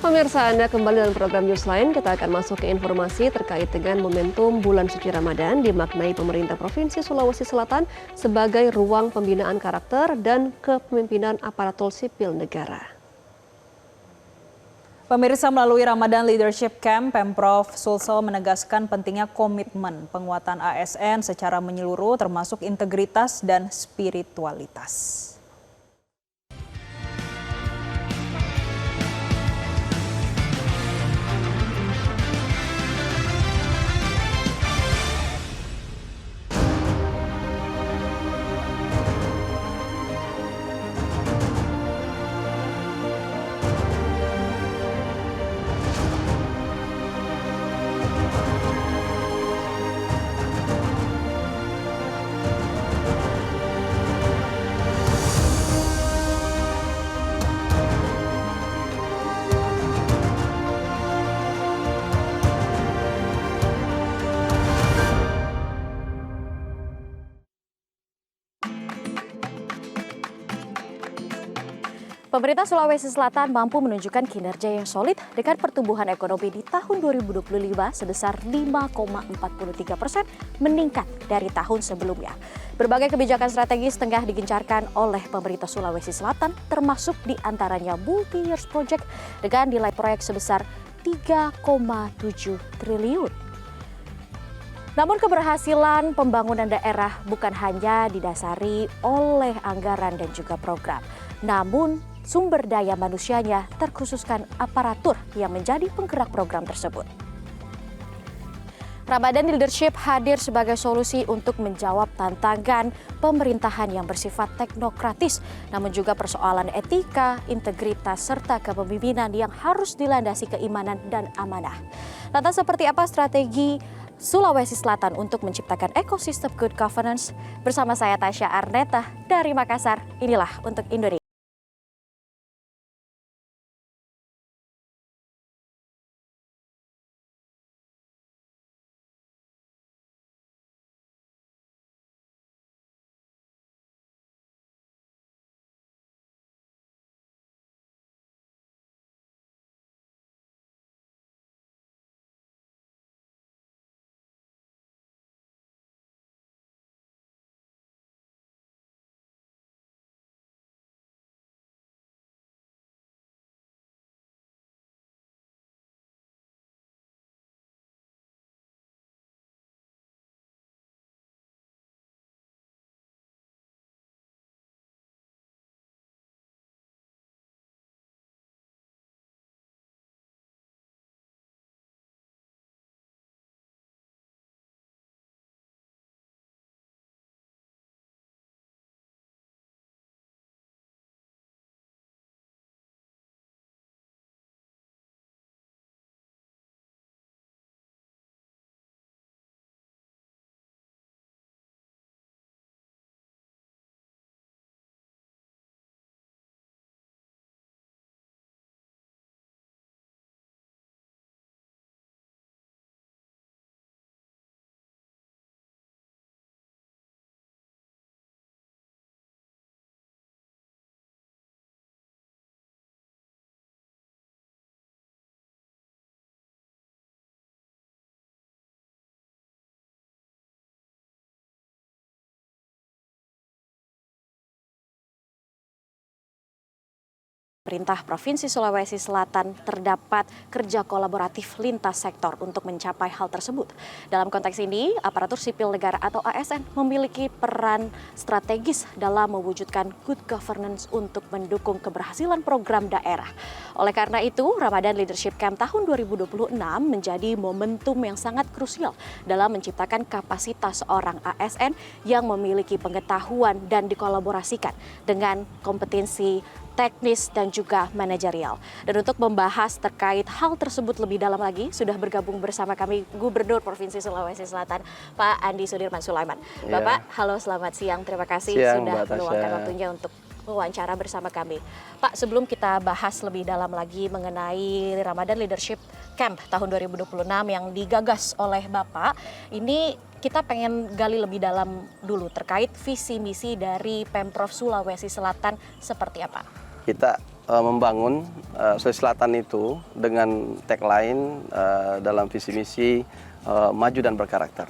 Pemirsa, Anda kembali dalam program Newsline. Kita akan masuk ke informasi terkait dengan momentum bulan suci Ramadan dimaknai pemerintah Provinsi Sulawesi Selatan sebagai ruang pembinaan karakter dan kepemimpinan aparatur sipil negara. Pemirsa, melalui Ramadan Leadership Camp, Pemprov Sulsel menegaskan pentingnya komitmen penguatan ASN secara menyeluruh termasuk integritas dan spiritualitas. Pemerintah Sulawesi Selatan mampu menunjukkan kinerja yang solid dengan pertumbuhan ekonomi di tahun 2025 sebesar 5,43% meningkat dari tahun sebelumnya. Berbagai kebijakan strategis tengah digencarkan oleh pemerintah Sulawesi Selatan termasuk diantaranya multi-year project dengan nilai proyek sebesar 3,7 triliun. Namun keberhasilan pembangunan daerah bukan hanya didasari oleh anggaran dan juga program, namun sumber daya manusianya terkhususkan aparatur yang menjadi penggerak program tersebut. Ramadan Leadership hadir sebagai solusi untuk menjawab tantangan pemerintahan yang bersifat teknokratis, namun juga persoalan etika, integritas, serta kepemimpinan yang harus dilandasi keimanan dan amanah. Lantas seperti apa strategi Sulawesi Selatan untuk menciptakan ekosistem good governance? Bersama saya Tasya Arneta dari Makassar, inilah Untuk Indonesia. Pemerintah Provinsi Sulawesi Selatan terdapat kerja kolaboratif lintas sektor untuk mencapai hal tersebut. Dalam konteks ini, aparatur sipil negara atau ASN memiliki peran strategis dalam mewujudkan good governance untuk mendukung keberhasilan program daerah. Oleh karena itu, Ramadan Leadership Camp tahun 2026 menjadi momentum yang sangat krusial dalam menciptakan kapasitas seorang ASN yang memiliki pengetahuan dan dikolaborasikan dengan kompetensi teknis dan juga manajerial. Dan untuk membahas terkait hal tersebut lebih dalam lagi, sudah bergabung bersama kami Gubernur Provinsi Sulawesi Selatan, Pak Andi Sudirman Sulaiman. Bapak, halo, selamat siang. Terima kasih sudah meluangkan waktunya untuk wawancara bersama kami. Pak, sebelum kita bahas lebih dalam lagi mengenai Ramadan Leadership Camp tahun 2026 yang digagas oleh Bapak, ini kita pengen gali lebih dalam dulu terkait visi misi dari Pemprov Sulawesi Selatan seperti apa? Kita membangun Sulawesi Selatan itu dengan tagline dalam visi misi maju dan berkarakter.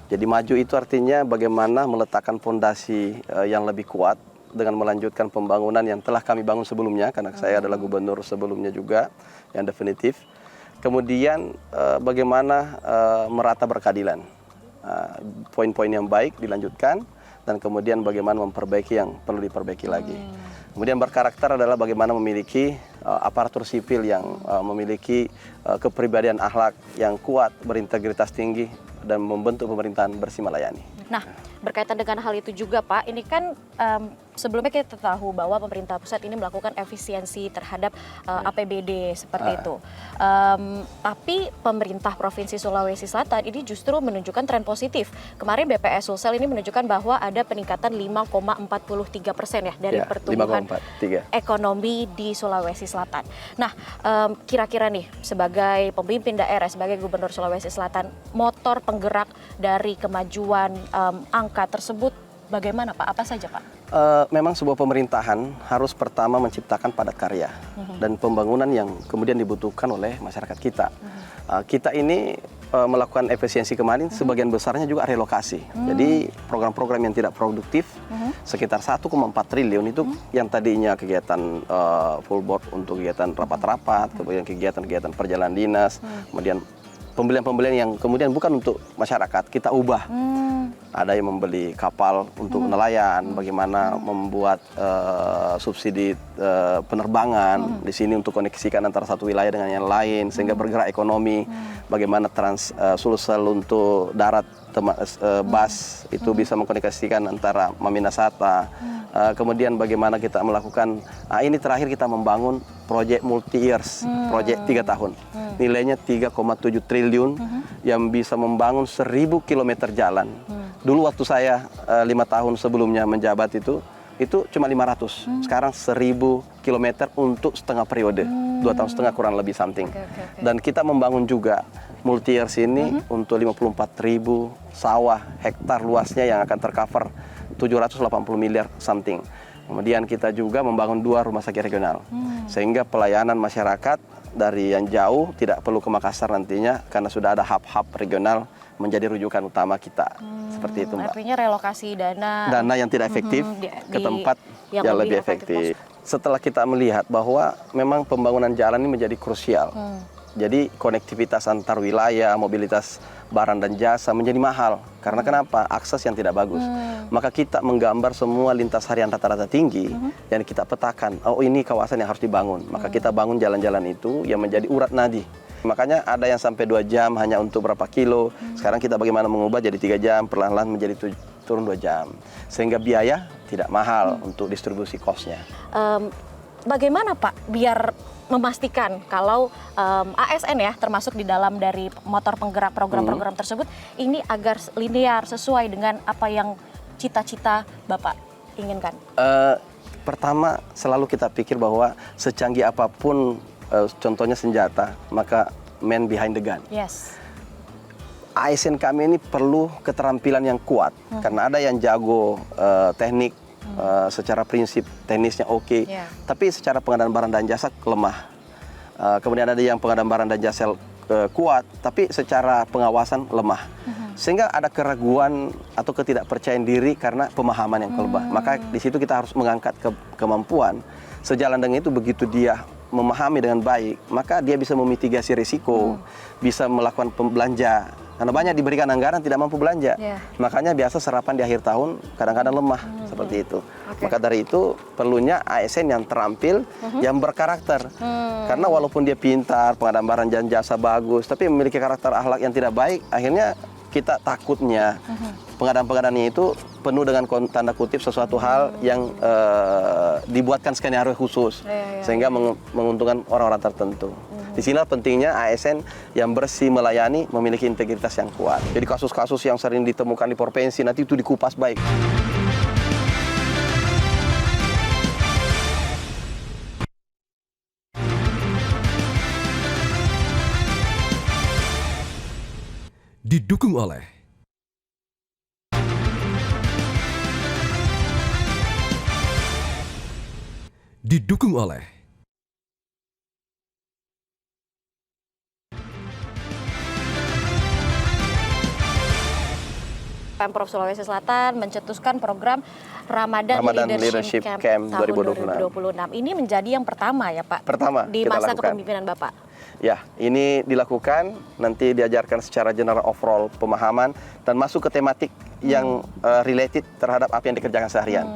Jadi maju itu artinya bagaimana meletakkan fondasi yang lebih kuat dengan melanjutkan pembangunan yang telah kami bangun sebelumnya, karena saya adalah gubernur sebelumnya juga yang definitif. Kemudian bagaimana merata berkeadilan, poin-poin yang baik dilanjutkan, dan kemudian bagaimana memperbaiki yang perlu diperbaiki lagi. Kemudian berkarakter adalah bagaimana memiliki aparatur sipil yang memiliki kepribadian akhlak yang kuat, berintegritas tinggi, dan membentuk pemerintahan bersih melayani. Nah, berkaitan dengan hal itu juga Pak, ini kan sebelumnya kita tahu bahwa pemerintah pusat ini melakukan efisiensi terhadap APBD seperti itu. Tapi pemerintah Provinsi Sulawesi Selatan ini justru menunjukkan tren positif. Kemarin BPS Sulsel ini menunjukkan bahwa ada peningkatan 5,43% ya dari pertumbuhan ekonomi di Sulawesi Selatan. Nah, kira-kira nih sebagai pemimpin daerah, sebagai gubernur Sulawesi Selatan, motor penggerak dari kemajuan angka tersebut bagaimana Pak? Apa saja Pak? Memang sebuah pemerintahan harus pertama menciptakan padat karya dan pembangunan yang kemudian dibutuhkan oleh masyarakat kita. Kita ini melakukan efisiensi kemarin sebagian besarnya juga relokasi. Jadi program-program yang tidak produktif sekitar 1,4 triliun itu yang tadinya kegiatan full board untuk kegiatan rapat-rapat, kemudian kegiatan-kegiatan perjalanan dinas, kemudian pembelian-pembelian yang kemudian bukan untuk masyarakat, kita ubah. Ada yang membeli kapal untuk nelayan, bagaimana membuat subsidi penerbangan di sini untuk koneksikan antara satu wilayah dengan yang lain sehingga bergerak ekonomi. Bagaimana Sulsel untuk darat bus itu bisa mengkoneksikan antara Maminasata. Kemudian bagaimana kita melakukan, ini terakhir kita membangun proyek multi-years, proyek 3 tahun. Nilainya 3,7 triliun yang bisa membangun 1.000 kilometer jalan. Dulu waktu saya 5 tahun sebelumnya menjabat itu cuma 500. Sekarang 1.000 kilometer untuk setengah periode, 2 tahun setengah kurang lebih something. Dan kita membangun juga multi-years ini untuk 54.000 sawah hektar luasnya yang akan tercover 780 miliar something. Kemudian kita juga membangun 2 rumah sakit regional. Sehingga pelayanan masyarakat dari yang jauh tidak perlu ke Makassar nantinya karena sudah ada hub-hub regional menjadi rujukan utama kita. Seperti itu Mbak. Artinya relokasi dana yang tidak efektif ke tempat yang lebih efektif. Setelah kita melihat bahwa memang pembangunan jalan ini menjadi krusial. Jadi konektivitas antar wilayah, mobilitas barang dan jasa menjadi mahal. Karena kenapa? Akses yang tidak bagus. Maka kita menggambar semua lintas harian rata-rata tinggi yang kita petakan. Oh, ini kawasan yang harus dibangun. Maka kita bangun jalan-jalan itu yang menjadi urat nadi. Makanya ada yang sampai 2 jam hanya untuk berapa kilo. Sekarang kita bagaimana mengubah jadi 3 jam, perlahan-lahan menjadi turun 2 jam. Sehingga biaya tidak mahal untuk distribusi cost-nya. Bagaimana Pak biar memastikan kalau ASN ya termasuk di dalam dari motor penggerak program-program tersebut ini agar linear sesuai dengan apa yang cita-cita Bapak inginkan? Pertama selalu kita pikir bahwa secanggih apapun contohnya senjata, maka man behind the gun. Yes. ASN kami ini perlu keterampilan yang kuat karena ada yang jago teknik. Secara prinsip teknisnya oke, tapi secara pengadaan barang dan jasa lemah. Kemudian ada yang pengadaan barang dan jasa kuat, tapi secara pengawasan lemah. Sehingga ada keraguan atau ketidakpercayaan diri karena pemahaman yang lemah. Maka di situ kita harus mengangkat kemampuan. Sejalan dengan itu begitu dia memahami dengan baik, maka dia bisa memitigasi risiko, bisa melakukan belanja. Karena banyak diberikan anggaran tidak mampu belanja. Makanya biasa serapan di akhir tahun kadang-kadang lemah seperti itu. Maka dari itu perlunya ASN yang terampil, yang berkarakter. Karena walaupun dia pintar, pengadaan barang dan jasa bagus, tapi memiliki karakter akhlak yang tidak baik, akhirnya kita takutnya pengadaan-pengadaannya itu penuh dengan tanda kutip sesuatu hal yang dibuatkan skenario khusus sehingga menguntungkan orang-orang tertentu. Di sinilah pentingnya ASN yang bersih melayani memiliki integritas yang kuat. Jadi kasus-kasus yang sering ditemukan di provinsi nanti itu dikupas baik. Didukung oleh Pemprov Sulawesi Selatan mencetuskan program Ramadan Leadership Camp tahun 2026. Ini menjadi yang pertama ya Pak? Pertama di kita masa lakukan. kepemimpinan Bapak? Ya, ini dilakukan, nanti diajarkan secara general overall pemahaman dan masuk ke tematik yang related terhadap apa yang dikerjakan seharian.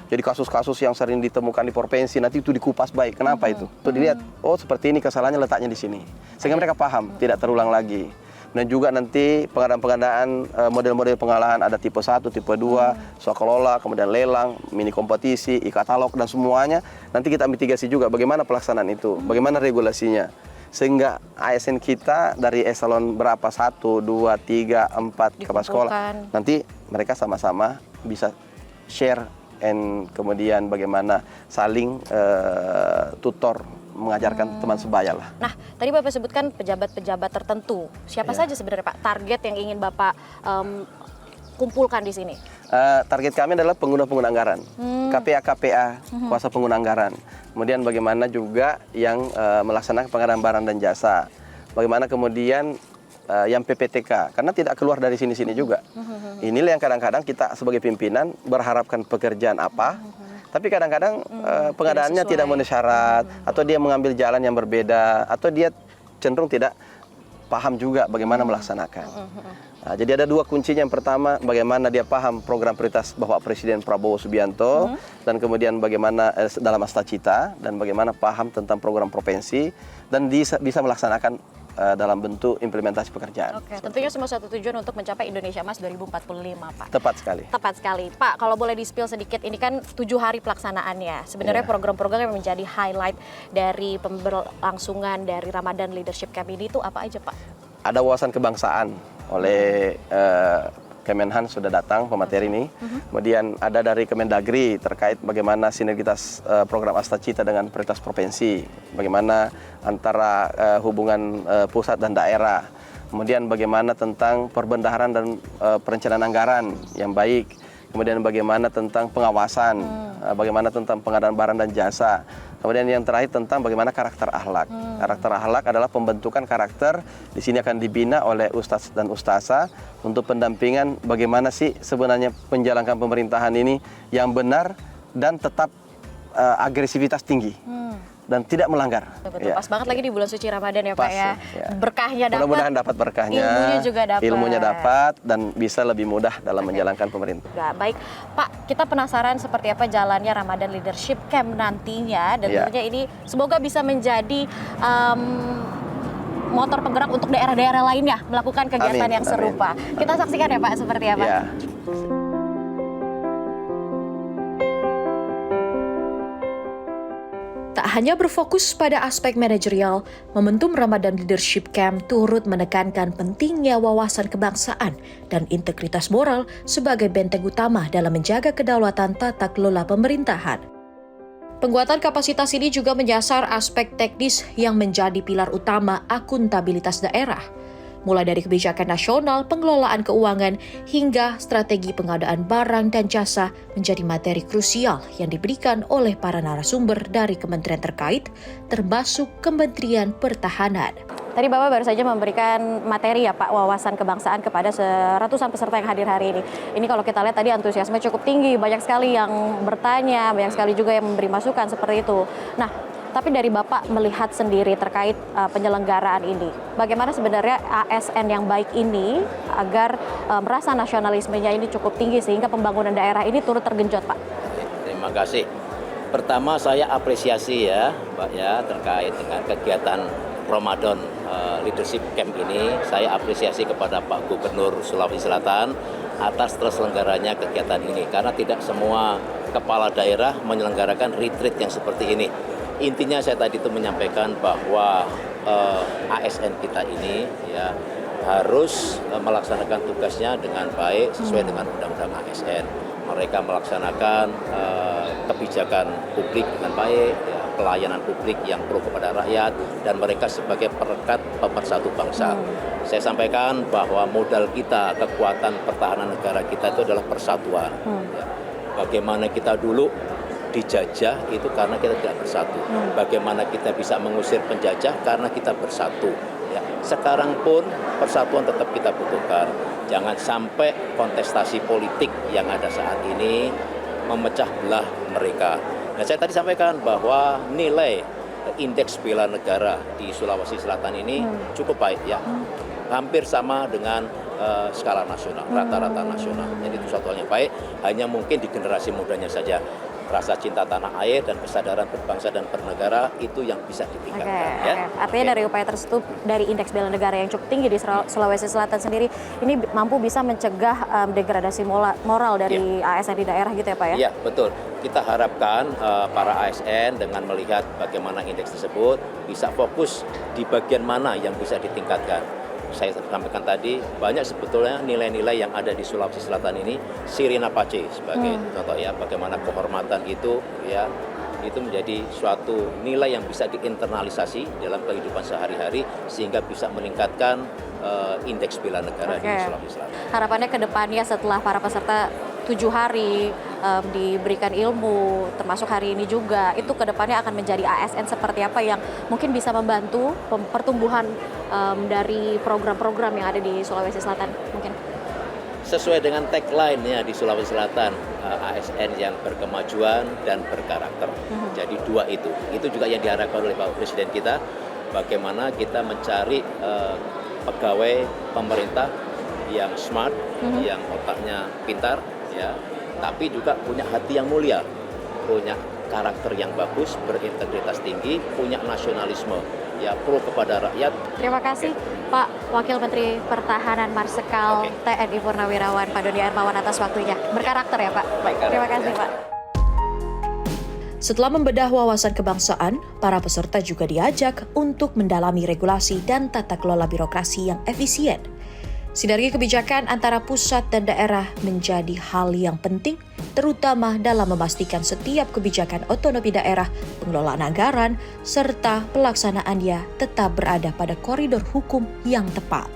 Jadi kasus-kasus yang sering ditemukan di provinsi nanti itu dikupas baik. Kenapa itu? Itu dilihat, oh seperti ini kesalahannya letaknya di sini. Sehingga mereka paham, tidak terulang lagi. Dan juga nanti pengadaan-pengadaan model-model pengalahan ada tipe 1, tipe 2, swakalola, kemudian lelang, mini kompetisi, e-katalog dan semuanya. Nanti kita mitigasi juga bagaimana pelaksanaan itu, bagaimana regulasinya. Sehingga ASN kita dari eselon berapa, 1, 2, 3, 4 kepala sekolah. Nanti mereka sama-sama bisa share and kemudian bagaimana saling tutor mengajarkan teman sebaya lah. Nah, tadi Bapak sebutkan pejabat-pejabat tertentu. Siapa saja sebenarnya Pak target yang ingin Bapak kumpulkan di sini? Target kami adalah pengguna-pengguna anggaran, KPA-KPA, kuasa pengguna anggaran. Kemudian bagaimana juga yang melaksanakan pengadaan barang dan jasa. Bagaimana kemudian yang PPTK, karena tidak keluar dari sini-sini juga. Inilah yang kadang-kadang kita sebagai pimpinan berharapkan pekerjaan apa, tapi kadang-kadang pengadaannya tidak memenuhi syarat, atau dia mengambil jalan yang berbeda, atau dia cenderung tidak paham juga bagaimana melaksanakan. Nah, jadi ada dua kuncinya. Yang pertama, bagaimana dia paham program prioritas Bapak Presiden Prabowo Subianto, dan kemudian bagaimana dalam Astacita, dan bagaimana paham tentang program provinsi, dan bisa melaksanakan dalam bentuk implementasi pekerjaan. Oke, tentunya semua satu tujuan untuk mencapai Indonesia Emas 2045, Pak. Tepat sekali. Tepat sekali. Pak, kalau boleh di-spill sedikit, ini kan 7 hari pelaksanaannya. Sebenarnya program-program yang menjadi highlight dari pemberlangsungan dari Ramadan Leadership Camp ini itu apa aja, Pak? Ada wawasan kebangsaan oleh Kemenhan sudah datang pemateri ini. Kemudian ada dari Kemendagri terkait bagaimana sinergitas program Astacita dengan prioritas provinsi. Bagaimana antara hubungan pusat dan daerah. Kemudian bagaimana tentang perbendaharaan dan perencanaan anggaran yang baik. Kemudian bagaimana tentang pengawasan, bagaimana tentang pengadaan barang dan jasa. Kemudian yang terakhir tentang bagaimana karakter akhlak. Karakter akhlak adalah pembentukan karakter. Di sini akan dibina oleh ustadz dan ustazah untuk pendampingan bagaimana sih sebenarnya menjalankan pemerintahan ini yang benar dan tetap agresivitas tinggi. Dan tidak melanggar. Betul, pas banget lagi di bulan suci Ramadan ya Pak ya. Berkahnya dapat. Mudah-mudahan dapat berkahnya. Ilmunya juga dapat. Ilmunya dapat dan bisa lebih mudah dalam menjalankan pemerintah. Baik, Pak, kita penasaran seperti apa jalannya Ramadan Leadership Camp nantinya, dan tentunya ini semoga bisa menjadi motor penggerak untuk daerah-daerah lainnya melakukan kegiatan yang serupa. Kita saksikan ya Pak seperti apa. Tak hanya berfokus pada aspek manajerial, momentum Ramadan Leadership Camp turut menekankan pentingnya wawasan kebangsaan dan integritas moral sebagai benteng utama dalam menjaga kedaulatan tata kelola pemerintahan. Penguatan kapasitas ini juga menyasar aspek teknis yang menjadi pilar utama akuntabilitas daerah, mulai dari kebijakan nasional, pengelolaan keuangan, hingga strategi pengadaan barang dan jasa menjadi materi krusial yang diberikan oleh para narasumber dari kementerian terkait, termasuk Kementerian Pertahanan. Tadi Bapak baru saja memberikan materi ya Pak, wawasan kebangsaan kepada ratusan peserta yang hadir hari ini. Ini kalau kita lihat tadi antusiasme cukup tinggi, banyak sekali yang bertanya, banyak sekali juga yang memberi masukan seperti itu. Nah, tapi dari Bapak melihat sendiri terkait penyelenggaraan ini, bagaimana sebenarnya ASN yang baik ini agar merasa nasionalismenya ini cukup tinggi sehingga pembangunan daerah ini turut tergenjot, Pak? Terima kasih. Pertama saya apresiasi ya, Pak ya, terkait dengan kegiatan Ramadan Leadership Camp ini. Saya apresiasi kepada Pak Gubernur Sulawesi Selatan atas terselenggaranya kegiatan ini, karena tidak semua kepala daerah menyelenggarakan retreat yang seperti ini. Intinya saya tadi itu menyampaikan bahwa ASN kita ini ya harus melaksanakan tugasnya dengan baik sesuai dengan Undang-Undang ASN. Mereka melaksanakan kebijakan publik dengan baik, ya, pelayanan publik yang pro kepada rakyat, dan mereka sebagai perekat pemersatu bangsa. Saya sampaikan bahwa modal kita, kekuatan pertahanan negara kita itu adalah persatuan. Ya. Bagaimana kita dulu dijajah itu karena kita tidak bersatu. Bagaimana kita bisa mengusir penjajah karena kita bersatu. Ya. Sekarang pun persatuan tetap kita butuhkan. Jangan sampai kontestasi politik yang ada saat ini memecah belah mereka. Nah, saya tadi sampaikan bahwa nilai indeks bela negara di Sulawesi Selatan ini cukup baik ya. Hampir sama dengan skala nasional, rata-rata nasional. Jadi itu suatu hal yang baik, hanya mungkin di generasi mudanya saja. Rasa cinta tanah air dan kesadaran berbangsa dan bernegara itu yang bisa ditingkatkan. Ya? Artinya dari upaya tersebut, dari indeks bela negara yang cukup tinggi di Sulawesi Selatan sendiri, ini mampu bisa mencegah degradasi moral dari ASN di daerah gitu ya Pak ya? Iya, betul. Kita harapkan para ASN dengan melihat bagaimana indeks tersebut bisa fokus di bagian mana yang bisa ditingkatkan. Saya sampaikan tadi, banyak sebetulnya nilai-nilai yang ada di Sulawesi Selatan ini, Sirina Pace sebagai contoh ya, bagaimana kehormatan itu ya, itu menjadi suatu nilai yang bisa diinternalisasi dalam kehidupan sehari-hari sehingga bisa meningkatkan indeks bela negara di Sulawesi Selatan. Harapannya ke depannya setelah para peserta 7 hari diberikan ilmu, termasuk hari ini juga, itu ke depannya akan menjadi ASN seperti apa yang mungkin bisa membantu pertumbuhan dari program-program yang ada di Sulawesi Selatan mungkin? Sesuai dengan tagline-nya di Sulawesi Selatan, ASN yang berkemajuan dan berkarakter. Jadi dua itu juga yang diharapkan oleh Pak Presiden kita, bagaimana kita mencari pegawai pemerintah yang smart, yang otaknya pintar, ya, tapi juga punya hati yang mulia, punya karakter yang bagus, berintegritas tinggi, punya nasionalisme, ya, pro kepada rakyat. Terima kasih Pak Wakil Menteri Pertahanan Marsikal TNI Purnawirawan Pak Doni Hermawan atas waktunya. Berkarakter ya Pak. Terima kasih Pak. Setelah membedah wawasan kebangsaan, para peserta juga diajak untuk mendalami regulasi dan tata kelola birokrasi yang efisien. Sinergi kebijakan antara pusat dan daerah menjadi hal yang penting, terutama dalam memastikan setiap kebijakan otonomi daerah, pengelolaan anggaran, serta pelaksanaannya tetap berada pada koridor hukum yang tepat.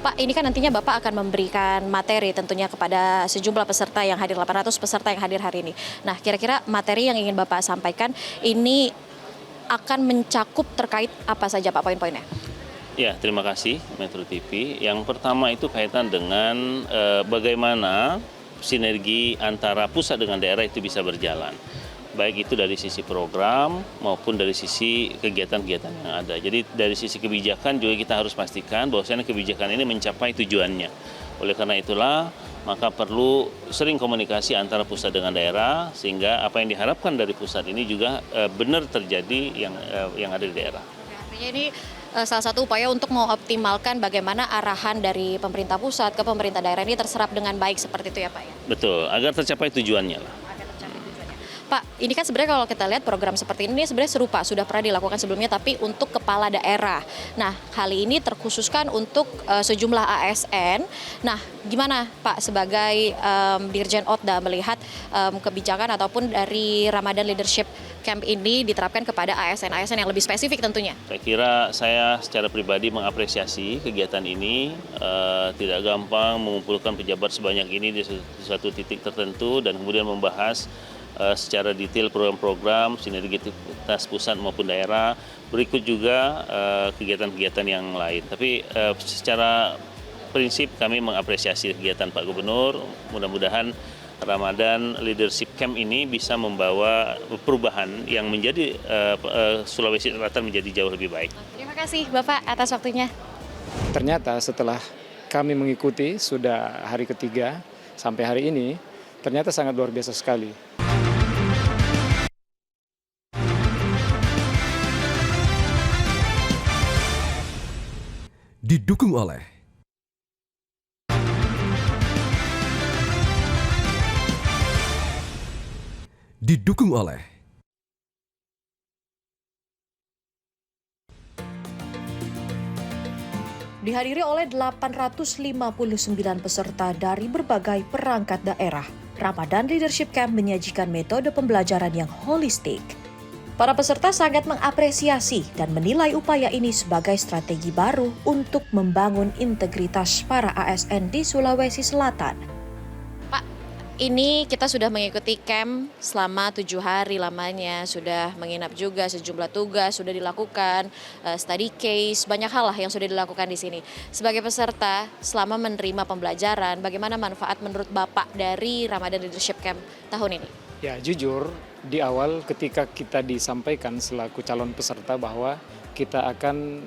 Pak, ini kan nantinya Bapak akan memberikan materi tentunya kepada sejumlah peserta yang hadir, 800 peserta yang hadir hari ini. Nah, kira-kira materi yang ingin Bapak sampaikan ini akan mencakup terkait apa saja Pak poin-poinnya? Ya, terima kasih Metro TV. Yang pertama itu kaitan dengan bagaimana sinergi antara pusat dengan daerah itu bisa berjalan. Baik itu dari sisi program maupun dari sisi kegiatan-kegiatan yang ada. Jadi dari sisi kebijakan juga kita harus pastikan bahwasanya kebijakan ini mencapai tujuannya. Oleh karena itulah maka perlu sering komunikasi antara pusat dengan daerah sehingga apa yang diharapkan dari pusat ini juga benar terjadi yang ada di daerah. Artinya ini salah satu upaya untuk mengoptimalkan bagaimana arahan dari pemerintah pusat ke pemerintah daerah ini terserap dengan baik seperti itu ya Pak ya? Betul, agar tercapai tujuannya lah. Pak, ini kan sebenarnya kalau kita lihat program seperti ini sebenarnya serupa, sudah pernah dilakukan sebelumnya tapi untuk kepala daerah. Nah, kali ini terkhususkan untuk sejumlah ASN. Nah, gimana Pak sebagai Dirjen Otda melihat kebijakan ataupun dari Ramadan Leadership Camp ini diterapkan kepada ASN-ASN yang lebih spesifik tentunya? Saya kira saya secara pribadi mengapresiasi kegiatan ini. Tidak gampang mengumpulkan pejabat sebanyak ini di suatu titik tertentu dan kemudian membahas secara detail program-program sinergitas pusat maupun daerah. Berikut juga kegiatan-kegiatan yang lain. Tapi secara prinsip kami mengapresiasi kegiatan Pak Gubernur. Mudah-mudahan Ramadan Leadership Camp ini bisa membawa perubahan yang menjadi Sulawesi Selatan menjadi jauh lebih baik. Terima kasih Bapak atas waktunya. Ternyata setelah kami mengikuti sudah hari ketiga sampai hari ini, ternyata sangat luar biasa sekali. Didukung oleh Dihadiri oleh 859 peserta dari berbagai perangkat daerah, Ramadan Leadership Camp menyajikan metode pembelajaran yang holistik. Para peserta sangat mengapresiasi dan menilai upaya ini sebagai strategi baru untuk membangun integritas para ASN di Sulawesi Selatan. Pak, ini kita sudah mengikuti camp selama 7 hari lamanya, sudah menginap juga, sejumlah tugas sudah dilakukan, study case, banyak hal lah yang sudah dilakukan di sini. Sebagai peserta, selama menerima pembelajaran, bagaimana manfaat menurut Bapak dari Ramadan Leadership Camp tahun ini? Ya, jujur di awal ketika kita disampaikan selaku calon peserta bahwa kita akan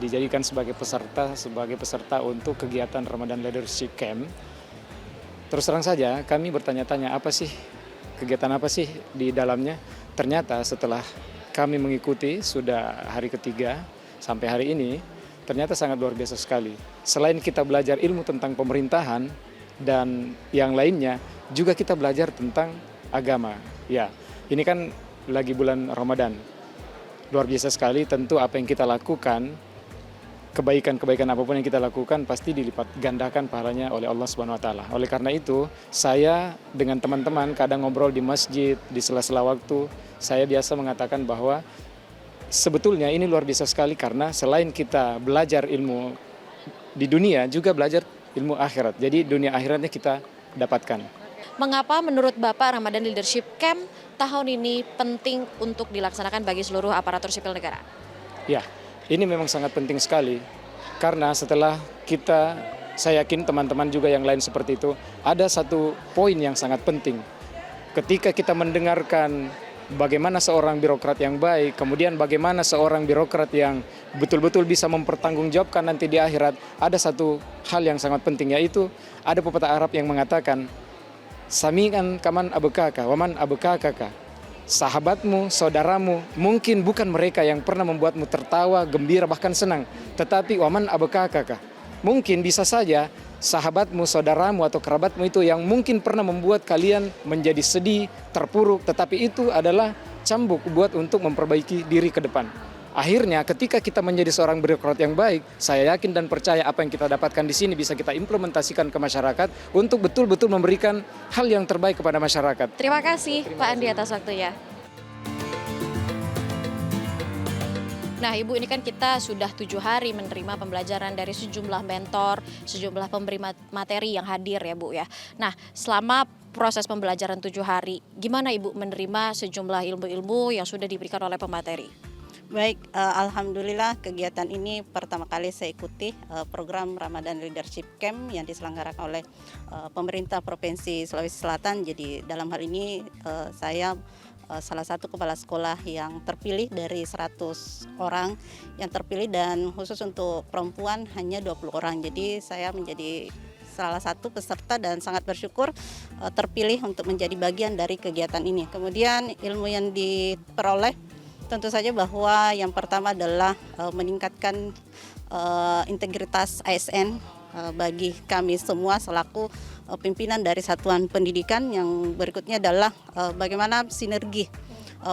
dijadikan sebagai peserta untuk kegiatan Ramadan Leadership Camp. Terus terang saja kami bertanya-tanya kegiatan apa sih di dalamnya. Ternyata setelah kami mengikuti sudah hari ketiga sampai hari ini, ternyata sangat luar biasa sekali. Selain kita belajar ilmu tentang pemerintahan dan yang lainnya, juga kita belajar tentang agama. Ya, ini kan lagi bulan Ramadan. Luar biasa sekali, tentu apa yang kita lakukan, kebaikan-kebaikan apapun yang kita lakukan pasti dilipat gandakan pahalanya oleh Allah Subhanahu wa taala. Oleh karena itu, saya dengan teman-teman kadang ngobrol di masjid, di sela-sela waktu, saya biasa mengatakan bahwa sebetulnya ini luar biasa sekali karena selain kita belajar ilmu di dunia, juga belajar ilmu akhirat. Jadi dunia akhiratnya kita dapatkan. Mengapa menurut Bapak Ramadan Leadership Camp tahun ini penting untuk dilaksanakan bagi seluruh aparatur sipil negara? Ya, ini memang sangat penting sekali karena setelah saya yakin teman-teman juga yang lain seperti itu, ada satu poin yang sangat penting. Ketika kita mendengarkan bagaimana seorang birokrat yang baik, kemudian bagaimana seorang birokrat yang betul-betul bisa mempertanggungjawabkan nanti di akhirat, ada satu hal yang sangat penting, yaitu ada pepatah Arab yang mengatakan, Sami'an kaman abekaka, waman abekakaka. Sahabatmu, saudaramu, mungkin bukan mereka yang pernah membuatmu tertawa, gembira, bahkan senang. Tetapi waman abekakaka. Mungkin bisa saja sahabatmu, saudaramu, atau kerabatmu itu yang mungkin pernah membuat kalian menjadi sedih, terpuruk. Tetapi itu adalah cambuk buat untuk memperbaiki diri ke depan. Akhirnya ketika kita menjadi seorang birokrat yang baik, saya yakin dan percaya apa yang kita dapatkan di sini bisa kita implementasikan ke masyarakat untuk betul-betul memberikan hal yang terbaik kepada masyarakat. Terima kasih Pak Andi atas waktunya. Nah Ibu, ini kan kita sudah 7 hari menerima pembelajaran dari sejumlah mentor, sejumlah pemberi materi yang hadir ya Bu ya. Nah selama proses pembelajaran 7 hari, gimana Ibu menerima sejumlah ilmu-ilmu yang sudah diberikan oleh pemateri? Baik, alhamdulillah kegiatan ini pertama kali saya ikuti program Ramadan Leadership Camp yang diselenggarakan oleh pemerintah Provinsi Sulawesi Selatan. Jadi dalam hal ini saya salah satu kepala sekolah yang terpilih dari 100 orang yang terpilih, dan khusus untuk perempuan hanya 20 orang. Jadi saya menjadi salah satu peserta dan sangat bersyukur terpilih untuk menjadi bagian dari kegiatan ini. Kemudian ilmu yang diperoleh tentu saja bahwa yang pertama adalah meningkatkan integritas ASN bagi kami semua selaku pimpinan dari satuan pendidikan. Yang berikutnya adalah bagaimana sinergi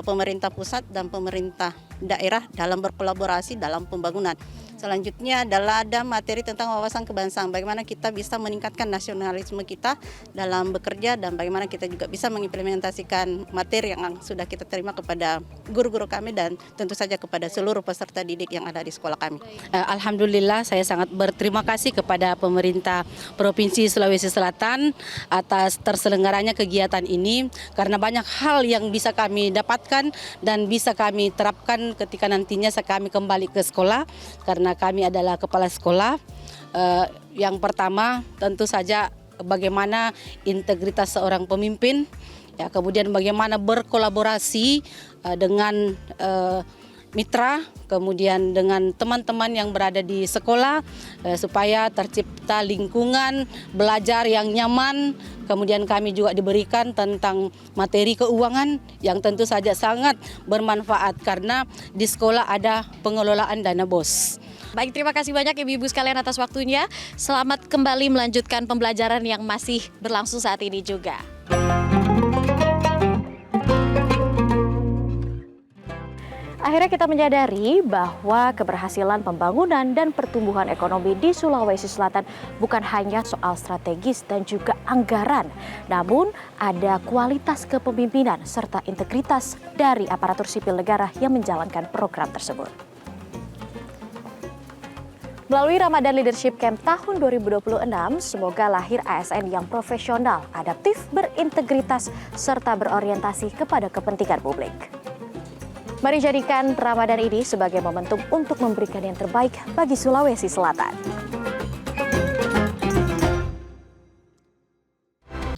pemerintah pusat dan pemerintah daerah dalam berkolaborasi dalam pembangunan. Selanjutnya adalah ada materi tentang wawasan kebangsaan, bagaimana kita bisa meningkatkan nasionalisme kita dalam bekerja, dan bagaimana kita juga bisa mengimplementasikan materi yang sudah kita terima kepada guru-guru kami dan tentu saja kepada seluruh peserta didik yang ada di sekolah kami. Alhamdulillah saya sangat berterima kasih kepada pemerintah Provinsi Sulawesi Selatan atas terselenggaranya kegiatan ini, karena banyak hal yang bisa kami dapatkan dan bisa kami terapkan ketika nantinya kami kembali ke sekolah, karena kami adalah kepala sekolah. Yang pertama tentu saja bagaimana integritas seorang pemimpin, ya, kemudian bagaimana berkolaborasi dengan mitra, kemudian dengan teman-teman yang berada di sekolah supaya tercipta lingkungan belajar yang nyaman. Kemudian kami juga diberikan tentang materi keuangan yang tentu saja sangat bermanfaat karena di sekolah ada pengelolaan dana BOS. Baik, terima kasih banyak Ibu-Ibu sekalian atas waktunya. Selamat kembali melanjutkan pembelajaran yang masih berlangsung saat ini juga. Akhirnya kita menyadari bahwa keberhasilan pembangunan dan pertumbuhan ekonomi di Sulawesi Selatan bukan hanya soal strategis dan juga anggaran, namun ada kualitas kepemimpinan serta integritas dari aparatur sipil negara yang menjalankan program tersebut. Melalui Ramadan Leadership Camp tahun 2026, semoga lahir ASN yang profesional, adaptif, berintegritas, serta berorientasi kepada kepentingan publik. Mari jadikan Ramadan ini sebagai momentum untuk memberikan yang terbaik bagi Sulawesi Selatan.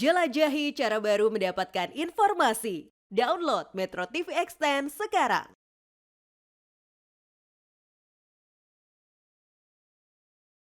Jelajahi cara baru mendapatkan informasi. Download Metro TV Extend sekarang.